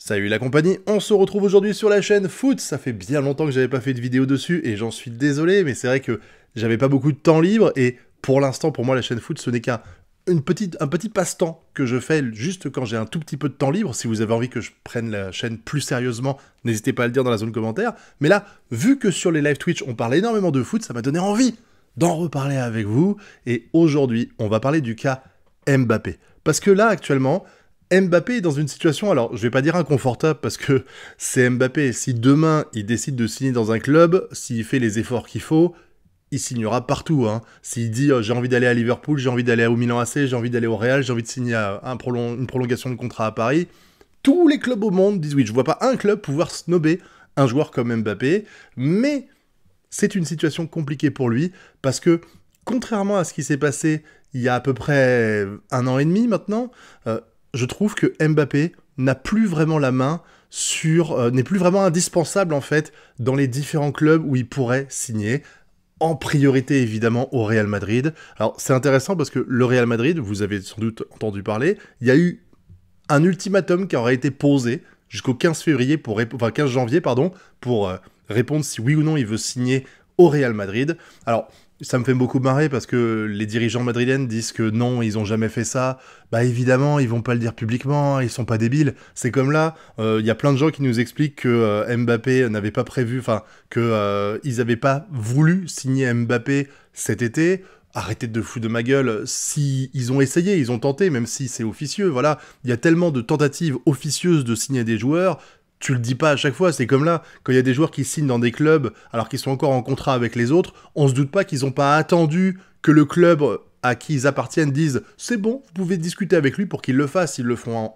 Salut la compagnie, on se retrouve aujourd'hui sur la chaîne Foot. Ça fait bien longtemps que j'avais pas fait de vidéo dessus et j'en suis désolé, mais c'est vrai que j'avais pas beaucoup de temps libre et pour l'instant, pour moi, la chaîne Foot, ce n'est un petit passe-temps que je fais juste quand j'ai un tout petit peu de temps libre. Si vous avez envie que je prenne la chaîne plus sérieusement, n'hésitez pas à le dire dans la zone commentaire. Mais là, vu que sur les live Twitch, on parle énormément de foot, ça m'a donné envie d'en reparler avec vous. Et aujourd'hui, on va parler du cas Mbappé. Parce que là, actuellement, Mbappé est dans une situation, alors je vais pas dire inconfortable parce que c'est Mbappé. Si demain il décide de signer dans un club, s'il fait les efforts qu'il faut, il signera partout. Hein. S'il dit j'ai envie d'aller à Liverpool, j'ai envie d'aller au Milan AC, j'ai envie d'aller au Real, j'ai envie de signer une prolongation de contrat à Paris, tous les clubs au monde disent oui. Je vois pas un club pouvoir snobber un joueur comme Mbappé, mais c'est une situation compliquée pour lui parce que contrairement à ce qui s'est passé il y a à peu près 1 an et demi maintenant, je trouve que Mbappé n'a plus vraiment la main n'est plus vraiment indispensable en fait dans les différents clubs où il pourrait signer. En priorité évidemment au Real Madrid. Alors c'est intéressant parce que le Real Madrid, vous avez sans doute entendu parler, il y a eu un ultimatum qui aurait été posé jusqu'au 15 février enfin 15 janvier pardon, pour répondre si oui ou non il veut signer au Real Madrid. Alors ça me fait beaucoup marrer parce que les dirigeants madrilènes disent que non, ils ont jamais fait ça. Bah évidemment, ils vont pas le dire publiquement, ils sont pas débiles. C'est comme là, il y a plein de gens qui nous expliquent que Mbappé n'avait pas prévu, enfin, que ils avaient pas voulu signer Mbappé cet été. Arrêtez de foutre de ma gueule, si ils ont essayé, ils ont tenté, même si c'est officieux, voilà. Il y a tellement de tentatives officieuses de signer des joueurs, tu le dis pas à chaque fois, c'est comme là, quand il y a des joueurs qui signent dans des clubs alors qu'ils sont encore en contrat avec les autres, on se doute pas qu'ils ont pas attendu que le club à qui ils appartiennent dise « c'est bon, vous pouvez discuter avec lui pour qu'il le fasse », ils le font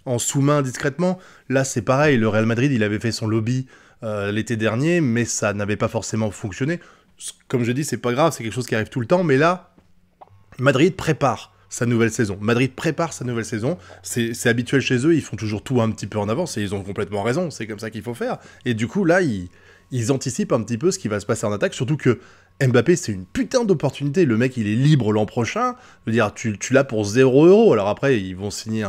en sous-main discrètement. Là c'est pareil, le Real Madrid il avait fait son lobby l'été dernier, mais ça n'avait pas forcément fonctionné. Comme je dis, c'est pas grave, c'est quelque chose qui arrive tout le temps, mais là, Madrid prépare sa nouvelle saison. Madrid prépare sa nouvelle saison, c'est habituel chez eux, ils font toujours tout un petit peu en avance, et ils ont complètement raison, c'est comme ça qu'il faut faire. Et du coup, là, ils anticipent un petit peu ce qui va se passer en attaque, surtout que Mbappé, c'est une putain d'opportunité, le mec, il est libre l'an prochain, je veux dire, tu l'as pour 0 €, alors après, ils vont signer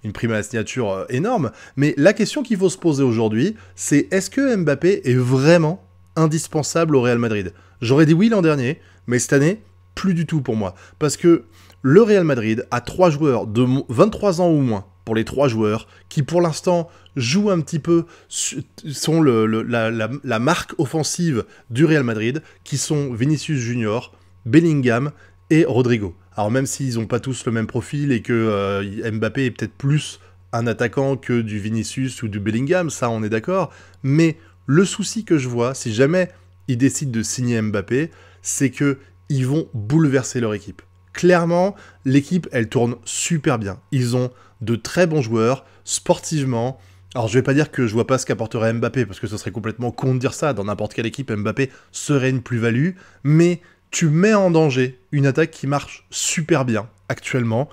une prime à la signature énorme, mais la question qu'il faut se poser aujourd'hui, c'est est-ce que Mbappé est vraiment indispensable au Real Madrid? J'aurais dit oui l'an dernier, mais cette année, plus du tout pour moi, parce que le Real Madrid a 3 joueurs de 23 ans ou moins, pour les 3 joueurs, qui pour l'instant jouent un petit peu, sont la marque offensive du Real Madrid, qui sont Vinicius Junior, Bellingham et Rodrigo. Alors même s'ils n'ont pas tous le même profil et que Mbappé est peut-être plus un attaquant que du Vinicius ou du Bellingham, ça on est d'accord, mais le souci que je vois, si jamais ils décident de signer Mbappé, c'est que ils vont bouleverser leur équipe. Clairement, l'équipe, elle tourne super bien. Ils ont de très bons joueurs, sportivement. Alors, je vais pas dire que je vois pas ce qu'apporterait Mbappé, parce que ce serait complètement con de dire ça. Dans n'importe quelle équipe, Mbappé serait une plus-value. Mais tu mets en danger une attaque qui marche super bien, actuellement.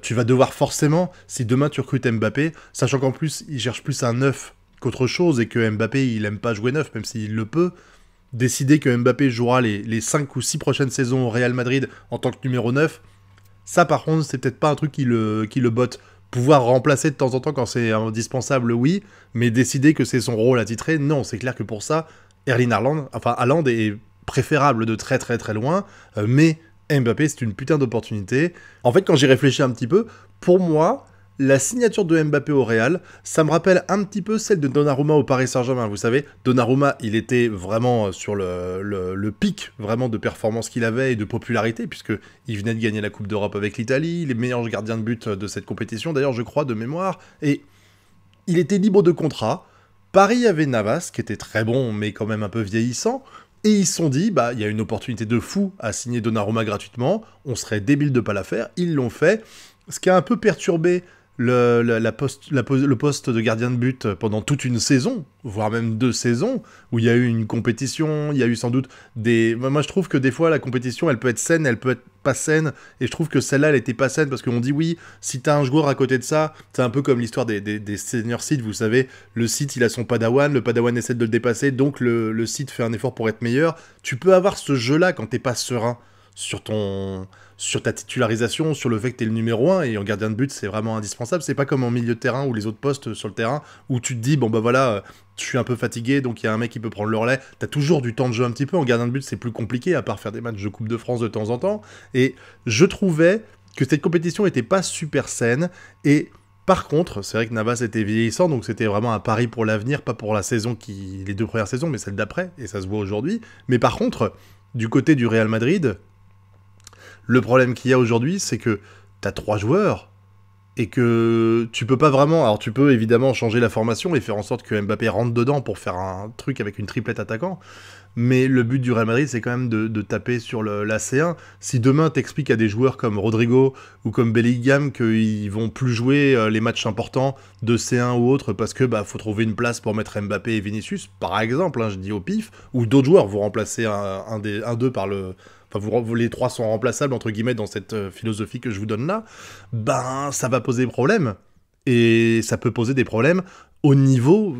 Tu vas devoir forcément, si demain tu recrutes Mbappé, sachant qu'en plus, il cherche plus un neuf qu'autre chose, et que Mbappé, il aime pas jouer neuf, même s'il le peut, décider que Mbappé jouera les 5 ou 6 prochaines saisons au Real Madrid en tant que numéro 9, ça par contre c'est peut-être pas un truc qui le botte. Pouvoir remplacer de temps en temps quand c'est indispensable, oui, mais décider que c'est son rôle attitré, non. C'est clair que pour ça, Erling Haaland est préférable de très très très loin, mais Mbappé c'est une putain d'opportunité. En fait quand j'y réfléchis un petit peu, pour moi, la signature de Mbappé au Real, ça me rappelle un petit peu celle de Donnarumma au Paris Saint-Germain. Vous savez, Donnarumma, il était vraiment sur le pic vraiment de performance qu'il avait et de popularité, puisqu'il venait de gagner la Coupe d'Europe avec l'Italie, les meilleurs gardiens de but de cette compétition, d'ailleurs, je crois, de mémoire. Et il était libre de contrat. Paris avait Navas, qui était très bon, mais quand même un peu vieillissant. Et ils se sont dit, bah, il y a une opportunité de fou à signer Donnarumma gratuitement, on serait débile de pas la faire, ils l'ont fait. Ce qui a un peu perturbé le poste de gardien de but pendant toute une saison, voire même 2 saisons, où il y a eu une compétition, il y a eu sans doute des... Moi je trouve que des fois la compétition elle peut être saine, elle peut être pas saine, et je trouve que celle-là elle était pas saine, parce qu'on dit oui, si t'as un joueur à côté de ça, c'est un peu comme l'histoire des senior seeds, vous savez, le site il a son padawan, le padawan essaie de le dépasser, donc le site fait un effort pour être meilleur. Tu peux avoir ce jeu-là quand t'es pas serein sur ta titularisation, sur le fait que t'es le numéro 1, et en gardien de but, c'est vraiment indispensable. C'est pas comme en milieu de terrain ou les autres postes sur le terrain, où tu te dis, bon bah voilà, je suis un peu fatigué, donc il y a un mec qui peut prendre le relais. T'as toujours du temps de jeu un petit peu. En gardien de but, c'est plus compliqué, à part faire des matchs de Coupe de France de temps en temps. Et je trouvais que cette compétition était pas super saine, et par contre, c'est vrai que Navas était vieillissant, donc c'était vraiment un pari pour l'avenir, pas pour la saison les 2 premières saisons, mais celle d'après, et ça se voit aujourd'hui. Mais par contre, du côté du Real Madrid, le problème qu'il y a aujourd'hui, c'est que t'as 3 joueurs, et que tu peux pas vraiment... Alors tu peux évidemment changer la formation et faire en sorte que Mbappé rentre dedans pour faire un truc avec une triplette attaquant, mais le but du Real Madrid, c'est quand même de taper sur la C1. Si demain t'expliques à des joueurs comme Rodrigo ou comme Bellingham qu'ils vont plus jouer les matchs importants de C1 ou autre parce que faut trouver une place pour mettre Mbappé et Vinicius, par exemple, hein, je dis au pif, ou d'autres joueurs, vous remplacez un d'eux par le... Enfin, les 3 sont remplaçables, entre guillemets, dans cette philosophie que je vous donne là, ça va poser problème. Et ça peut poser des problèmes au niveau...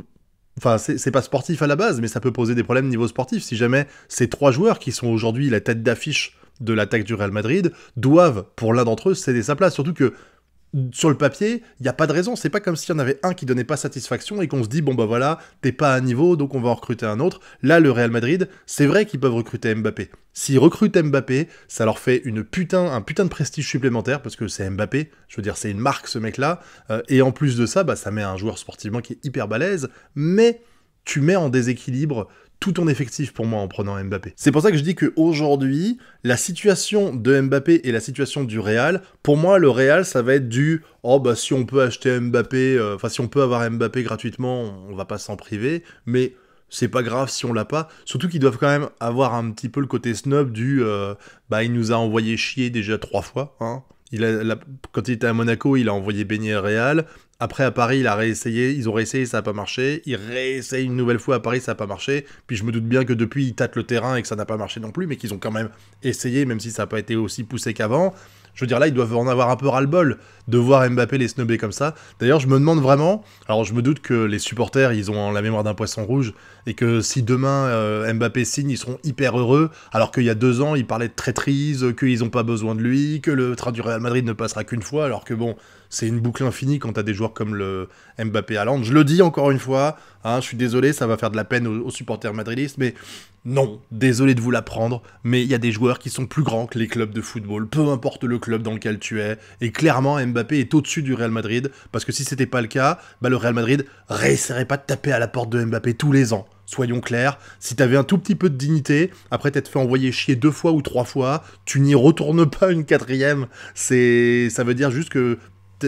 Enfin, c'est pas sportif à la base, mais ça peut poser des problèmes niveau sportif. Si jamais ces 3 joueurs qui sont aujourd'hui la tête d'affiche de l'attaque du Real Madrid doivent, pour l'un d'entre eux, céder sa place. Surtout que, sur le papier, il n'y a pas de raison. C'est pas comme s'il y en avait un qui donnait pas satisfaction et qu'on se dit, bon bah voilà, t'es pas à niveau, donc on va en recruter un autre. Là, le Real Madrid, c'est vrai qu'ils peuvent recruter Mbappé. S'ils recrutent Mbappé, ça leur fait un putain de prestige supplémentaire, parce que c'est Mbappé, je veux dire, c'est une marque ce mec-là, et en plus de ça, ça met un joueur sportivement qui est hyper balèze, mais tu mets en déséquilibre tout ton effectif pour moi en prenant Mbappé. C'est pour ça que je dis qu'aujourd'hui, la situation de Mbappé et la situation du Real, pour moi, le Real, ça va être si on peut acheter Mbappé, si on peut avoir Mbappé gratuitement, on va pas s'en priver, mais c'est pas grave si on l'a pas, surtout qu'ils doivent quand même avoir un petit peu le côté snob il nous a envoyé chier déjà 3 fois, hein. Quand il était à Monaco, il a envoyé baigner le Real. Après, à Paris, ils ont réessayé, ça n'a pas marché. Il réessaye une nouvelle fois à Paris, ça n'a pas marché. Puis je me doute bien que depuis, ils tâtent le terrain et que ça n'a pas marché non plus, mais qu'ils ont quand même essayé, même si ça n'a pas été aussi poussé qu'avant. Je veux dire, là, ils doivent en avoir un peu ras-le-bol de voir Mbappé les snobber comme ça. D'ailleurs, je me demande vraiment... Alors, je me doute que les supporters, ils ont la mémoire d'un poisson rouge, et que si demain Mbappé signe, ils seront hyper heureux, alors qu'il y a 2 ans, ils parlaient de traîtrise, qu'ils n'ont pas besoin de lui, que le train du Real Madrid ne passera qu'une fois, alors que bon, c'est une boucle infinie quand t'as des joueurs comme le Mbappé Haaland. Je le dis encore une fois, hein, je suis désolé, ça va faire de la peine aux supporters madridistes, mais non, désolé de vous l'apprendre, mais il y a des joueurs qui sont plus grands que les clubs de football, peu importe le club dans lequel tu es, et clairement Mbappé est au-dessus du Real Madrid, parce que si c'était pas le cas, le Real Madrid réessayerait pas de taper à la porte de Mbappé tous les ans. Soyons clairs, si t'avais un tout petit peu de dignité, après t'être fait envoyer chier 2 fois ou 3 fois, tu n'y retournes pas une 4e, ça veut dire juste que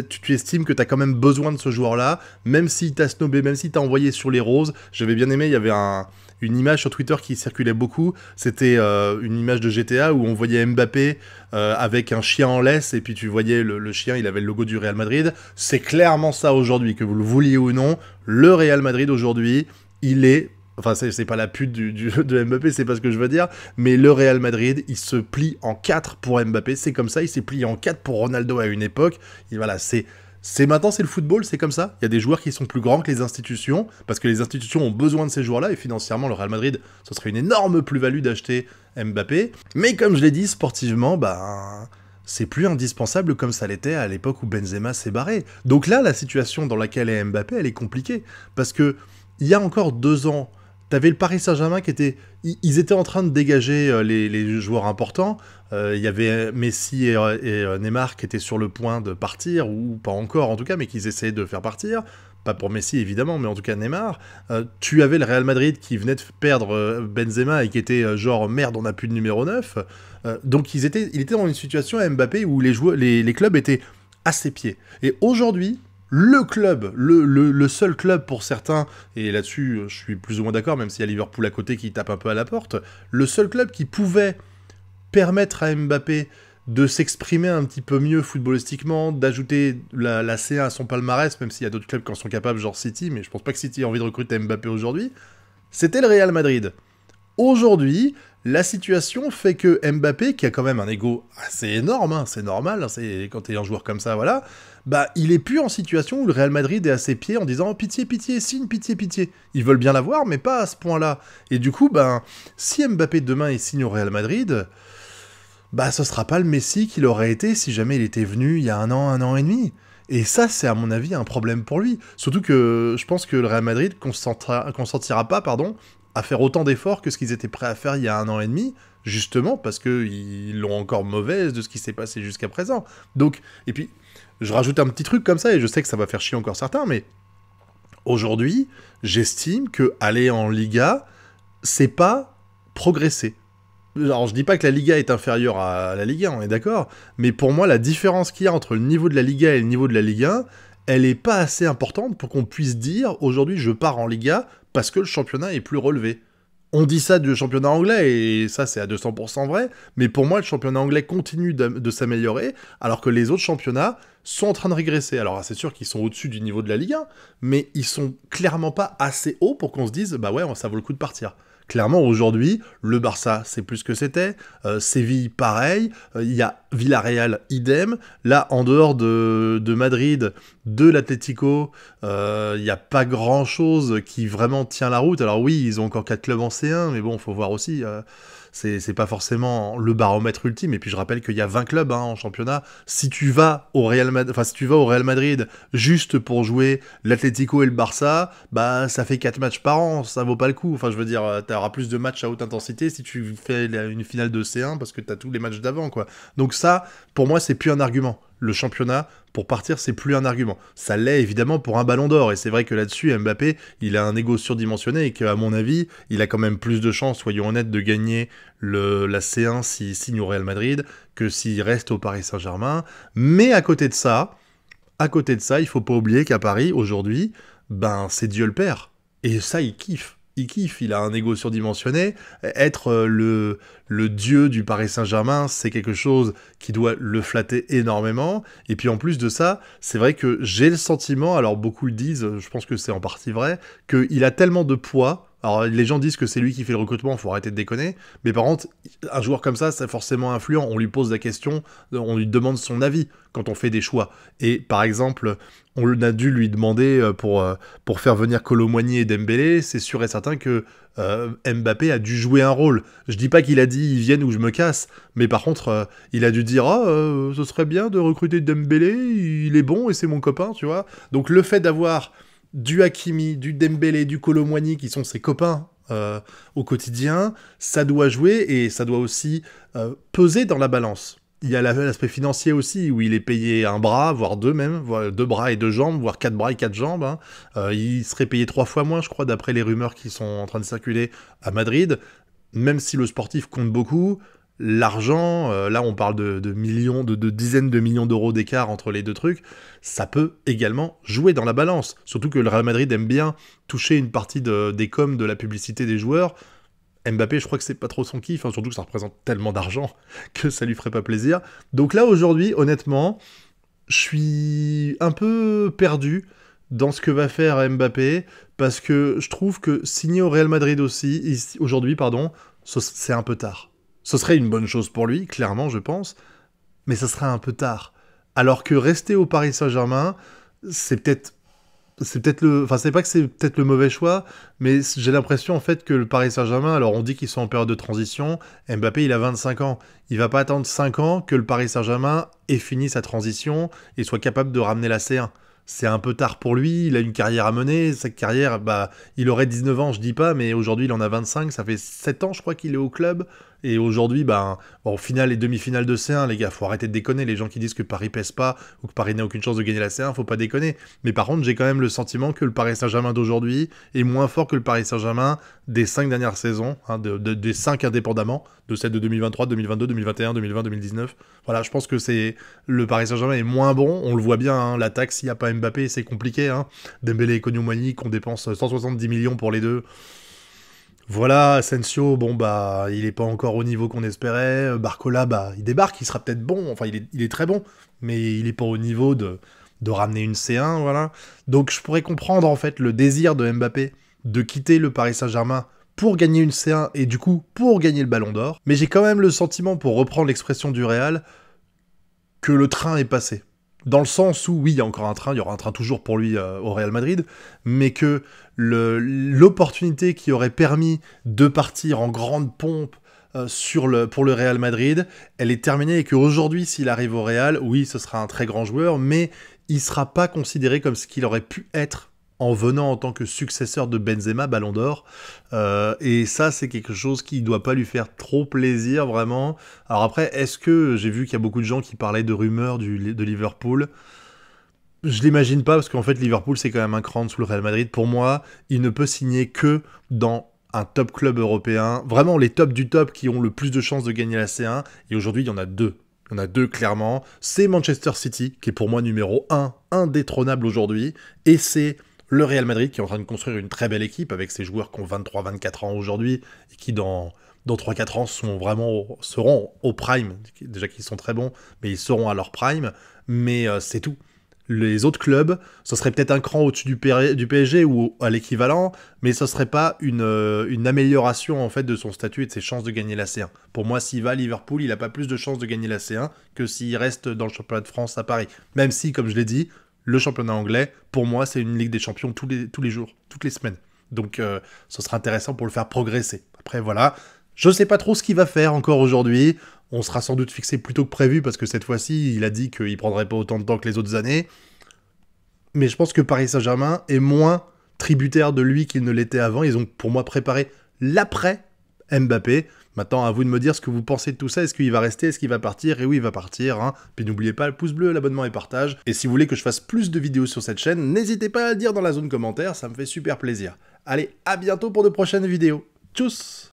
tu estimes que t'as quand même besoin de ce joueur-là, même s'il t'a snobé, même s'il t'a envoyé sur les roses. J'avais bien aimé, il y avait une image sur Twitter qui circulait beaucoup, c'était une image de GTA où on voyait Mbappé avec un chien en laisse, et puis tu voyais le chien, il avait le logo du Real Madrid. C'est clairement ça aujourd'hui, que vous le vouliez ou non, le Real Madrid aujourd'hui, il est... Enfin, c'est pas la pute de Mbappé, c'est pas ce que je veux dire, mais le Real Madrid, il se plie en 4 pour Mbappé, c'est comme ça, il s'est plié en 4 pour Ronaldo à une époque, et voilà, maintenant c'est le football, c'est comme ça, il y a des joueurs qui sont plus grands que les institutions, parce que les institutions ont besoin de ces joueurs-là, et financièrement, le Real Madrid, ce serait une énorme plus-value d'acheter Mbappé, mais comme je l'ai dit, sportivement, c'est plus indispensable comme ça l'était à l'époque où Benzema s'est barré. Donc là, la situation dans laquelle est Mbappé, elle est compliquée, parce que il y a encore 2 ans, t'avais le Paris Saint-Germain qui était... Ils étaient en train de dégager les joueurs importants. Il y avait Messi et Neymar qui étaient sur le point de partir, ou pas encore en tout cas, mais qu'ils essayaient de faire partir. Pas pour Messi évidemment, mais en tout cas Neymar. Tu avais le Real Madrid qui venait de perdre Benzema et qui était genre merde, on n'a plus de numéro 9. Donc il était dans une situation à Mbappé où les clubs étaient à ses pieds. Et aujourd'hui... Le club, le seul club pour certains, et là-dessus je suis plus ou moins d'accord, même s'il y a Liverpool à côté qui tape un peu à la porte, le seul club qui pouvait permettre à Mbappé de s'exprimer un petit peu mieux footballistiquement, d'ajouter la C1 à son palmarès, même s'il y a d'autres clubs qui en sont capables, genre City, mais je pense pas que City ait envie de recruter Mbappé aujourd'hui, c'était le Real Madrid. Aujourd'hui, la situation fait que Mbappé, qui a quand même un ego assez énorme, hein, c'est normal, hein, quand t'es un joueur comme ça, voilà, il est plus en situation où le Real Madrid est à ses pieds en disant « Pitié, pitié, signe, pitié, pitié ». Ils veulent bien l'avoir, mais pas à ce point-là. Et du coup, si Mbappé demain il signe au Real Madrid, bah ce sera pas le Messi qu'il aurait été si jamais il était venu il y a un an et demi. Et ça, c'est à mon avis un problème pour lui. Surtout que je pense que le Real Madrid consentira pas, pardon, à faire autant d'efforts que ce qu'ils étaient prêts à faire il y a un an et demi, justement parce qu'ils l'ont encore mauvaise de ce qui s'est passé jusqu'à présent. Donc, et puis, je rajoute un petit truc comme ça, et je sais que ça va faire chier encore certains, mais aujourd'hui, j'estime que aller en Liga, c'est pas progresser. Alors, je dis pas que la Liga est inférieure à la Ligue 1, on est d'accord, mais pour moi, la différence qu'il y a entre le niveau de la Liga et le niveau de la Ligue 1, elle est pas assez importante pour qu'on puisse dire, aujourd'hui, je pars en Liga parce que le championnat est plus relevé. On dit ça du championnat anglais, et ça, c'est à 200% vrai, mais pour moi, le championnat anglais continue de s'améliorer, alors que les autres championnats sont en train de régresser. Alors, c'est sûr qu'ils sont au-dessus du niveau de la Ligue 1, mais ils sont clairement pas assez hauts pour qu'on se dise, bah ouais, ça vaut le coup de partir. Clairement, aujourd'hui, le Barça, c'est plus ce que c'était. Séville, pareil. Il y a Villarreal, idem. Là, en dehors de Madrid, de l'Atlético, il n'y a pas grand-chose qui vraiment tient la route. Alors oui, ils ont encore 4 clubs en C1, mais bon, faut voir aussi... c'est pas forcément le baromètre ultime. Et puis je rappelle qu'il y a 20 clubs en championnat. Si tu vas au Real Madrid juste pour jouer l'Atlético et le Barça, bah ça fait 4 matchs par an, ça vaut pas le coup. Enfin je veux dire, t'auras plus de matchs à haute intensité si tu fais une finale de C1 parce que t'as tous les matchs d'avant, quoi. Donc ça, pour moi, c'est plus un argument. Le championnat, pour partir, c'est plus un argument. Ça l'est évidemment pour un ballon d'or, et c'est vrai que là-dessus, Mbappé, il a un ego surdimensionné, et qu'à mon avis, il a quand même plus de chances, soyons honnêtes, de gagner la C1 s'il signe au Real Madrid, que s'il reste au Paris Saint-Germain. Mais à côté de ça, il faut pas oublier qu'à Paris, aujourd'hui, ben, c'est Dieu le Père. Et ça, il kiffe. Il a un ego surdimensionné. Être le dieu du Paris Saint-Germain, c'est quelque chose qui doit le flatter énormément. Et puis en plus de ça, c'est vrai que j'ai le sentiment, alors beaucoup le disent, je pense que c'est en partie vrai, qu'il a tellement de poids. Alors les gens disent que c'est lui qui fait le recrutement, faut arrêter de déconner. Mais par contre, un joueur comme ça, c'est forcément influent. On lui pose la question, on lui demande son avis quand on fait des choix. Et par exemple, on a dû lui demander pour faire venir Kolo Muani et Dembélé, c'est sûr et certain que Mbappé a dû jouer un rôle. Je dis pas qu'il a dit ils viennent ou je me casse, mais par contre il a dû dire ce serait bien de recruter Dembélé, il est bon et c'est mon copain, tu vois. Donc le fait d'avoir du Hakimi, du Dembélé, du Kolo Muani qui sont ses copains au quotidien, ça doit jouer et ça doit aussi peser dans la balance. Il y a l'aspect financier aussi, où il est payé un bras, voire deux même, voire 2 bras et 2 jambes, voire 4 bras et 4 jambes. Hein. Il serait payé 3 fois moins, je crois, d'après les rumeurs qui sont en train de circuler à Madrid. Même si le sportif compte beaucoup, l'argent, là on parle de millions, de dizaines de millions d'euros d'écart entre les deux trucs, ça peut également jouer dans la balance. Surtout que le Real Madrid aime bien toucher une partie des coms de la publicité des joueurs. Mbappé, je crois que c'est pas trop son kiff, hein, surtout que ça représente tellement d'argent que ça lui ferait pas plaisir. Donc là, aujourd'hui, honnêtement, je suis un peu perdu dans ce que va faire Mbappé, parce que je trouve que signer au Real Madrid aujourd'hui, c'est un peu tard. Ce serait une bonne chose pour lui, clairement, je pense, mais ça serait un peu tard. Alors que rester au Paris Saint-Germain, c'est peut-être c'est pas que c'est peut-être le mauvais choix, mais j'ai l'impression en fait que le Paris Saint-Germain, alors on dit qu'ils sont en période de transition, Mbappé il a 25 ans, il va pas attendre 5 ans que le Paris Saint-Germain ait fini sa transition et soit capable de ramener la C1. C'est un peu tard pour lui, il a une carrière à mener, sa carrière, il aurait 19 ans, je dis pas, mais aujourd'hui il en a 25, ça fait 7 ans je crois qu'il est au club, et aujourd'hui, en finale et demi-finale de C1, les gars, faut arrêter de déconner, les gens qui disent que Paris pèse pas, ou que Paris n'a aucune chance de gagner la C1, faut pas déconner. Mais par contre, j'ai quand même le sentiment que le Paris Saint-Germain d'aujourd'hui est moins fort que le Paris Saint-Germain des 5 dernières saisons, hein, des 5 indépendamment, de celles de 2023, 2022, 2021, 2020, 2019. Voilà, je pense que le Paris Saint-Germain est moins bon, on le voit bien, hein, l'attaque, s'il n'y a pas Mbappé, c'est compliqué. Hein. Dembélé et Kolo Muani, qu'on dépense 170 millions pour les deux. Voilà, Asensio, il est pas encore au niveau qu'on espérait. Barcola, il débarque, il sera peut-être bon. Enfin, il est très bon, mais il est pas au niveau de ramener une C1, voilà. Donc, je pourrais comprendre, en fait, le désir de Mbappé de quitter le Paris Saint-Germain pour gagner une C1 et du coup, pour gagner le Ballon d'Or. Mais j'ai quand même le sentiment, pour reprendre l'expression du Real, que le train est passé. Dans le sens où, oui, il y a encore un train, il y aura un train toujours pour lui au Real Madrid, mais que l'opportunité qui aurait permis de partir en grande pompe pour le Real Madrid, elle est terminée et qu'aujourd'hui, s'il arrive au Real, oui, ce sera un très grand joueur, mais il ne sera pas considéré comme ce qu'il aurait pu être en venant en tant que successeur de Benzema, Ballon d'Or. Et ça, c'est quelque chose qui ne doit pas lui faire trop plaisir, vraiment. Alors après, est-ce que j'ai vu qu'il y a beaucoup de gens qui parlaient de rumeurs de Liverpool? Je l'imagine pas, parce qu'en fait, Liverpool, c'est quand même un cran sous le Real Madrid. Pour moi, il ne peut signer que dans un top club européen. Vraiment, les tops du top qui ont le plus de chances de gagner la C1. Et aujourd'hui, il y en a deux. Il y en a deux, clairement. C'est Manchester City, qui est pour moi numéro 1, indétrônable aujourd'hui. Et c'est le Real Madrid, qui est en train de construire une très belle équipe, avec ses joueurs qui ont 23-24 ans aujourd'hui, et qui, dans 3-4 ans, seront au prime. Déjà qu'ils sont très bons, mais ils seront à leur prime. Mais c'est tout. Les autres clubs, ce serait peut-être un cran au-dessus du PSG ou à l'équivalent, mais ce serait pas une amélioration en fait de son statut et de ses chances de gagner la C1. Pour moi, s'il va à Liverpool, il n'a pas plus de chances de gagner la C1 que s'il reste dans le championnat de France à Paris. Même si, comme je l'ai dit, le championnat anglais, pour moi, c'est une Ligue des Champions tous les jours, toutes les semaines. Donc, ce sera intéressant pour le faire progresser. Après, voilà. Je sais pas trop ce qu'il va faire encore aujourd'hui. On sera sans doute fixé plus tôt que prévu parce que cette fois-ci, il a dit qu'il prendrait pas autant de temps que les autres années. Mais je pense que Paris Saint-Germain est moins tributaire de lui qu'il ne l'était avant. Ils ont pour moi préparé l'après Mbappé. Maintenant, à vous de me dire ce que vous pensez de tout ça. Est-ce qu'il va rester? Est-ce qu'il va partir? Et oui, il va partir. Hein. Puis n'oubliez pas le pouce bleu, l'abonnement et partage. Et si vous voulez que je fasse plus de vidéos sur cette chaîne, n'hésitez pas à le dire dans la zone commentaire. Ça me fait super plaisir. Allez, à bientôt pour de prochaines vidéos. Tchuss!